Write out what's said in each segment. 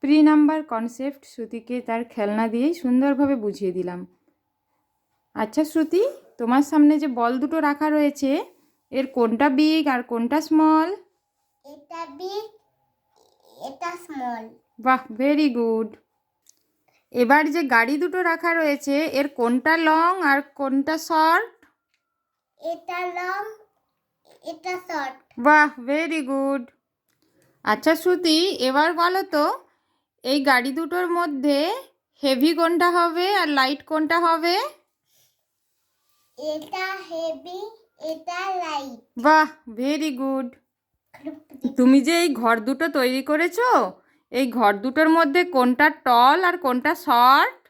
Pre number concept শ্রুতিকে তার খেলনা দিয়েই সুন্দরভাবে বুঝিয়ে দিলাম। আচ্ছা শ্রুতি, তোমার সামনে যে বল দুটো রাখা রয়েছে, এর কোনটা বিগ আর কোনটা স্মল? এটা বিগ, এটা স্মল। বাহ, ভেরি গুড। এবার যে গাড়ি দুটো রাখা রয়েছে, এর কোনটা লং আর কোনটা শর্ট? এটা লং, এটা শর্ট। বাহ, ভেরি গুড। আচ্ছা শ্রুতি, এবার বলো তো এই গাড়ি দুটোর মধ্যে হেভি কোনটা হবে আর লাইট কোনটা হবে? এটা হেভি, এটা লাইট। বাহ, ভেরি গুড। তুমি যে এই ঘর দুটো তৈরি করেছো, এই ঘর দুটোর মধ্যে কোনটা টল আর কোনটা শর্ট?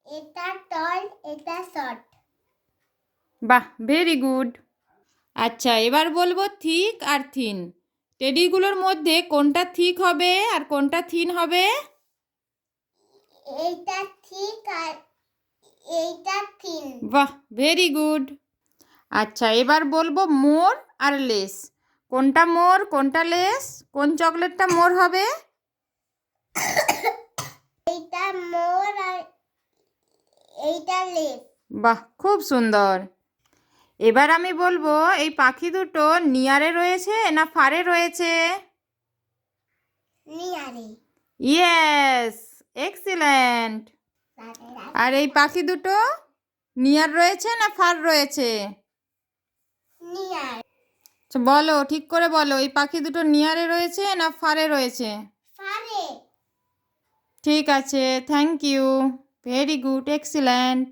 এটা টল, এটা শর্ট। বাহ, ভেরি গুড। আচ্ছা, এবার বলবো থিক আর থিন। টেডিগুলোর মধ্যে কোনটা থিক হবে আর কোনটা থিন হবে? এইটা ঠিক আর এইটা থিন। বাহ, ভেরি গুড। আচ্ছা, এবার বলবো মোর আর লেস। কোনটা মোর কোনটা লেস? কোন চকলেটটা মোর হবে? এইটা মোর আর এইটা লেস। বাহ, খুব সুন্দর। এবার আমি বলবো এই পাখি দুটো নিয়ারে রয়েছে না ফারে রয়েছে? নিয়ারে। Yes, excellent. আর এই পাখি দুটো নিয়ার রয়েছে না ফার রয়েছে? নিয়ার। আচ্ছা, বলো ঠিক করে বলো, এই পাখি দুটো নিয়ারে রয়েছে না ফারে রয়েছে? ফারে। ঠিক আছে, thank you, very good, excellent.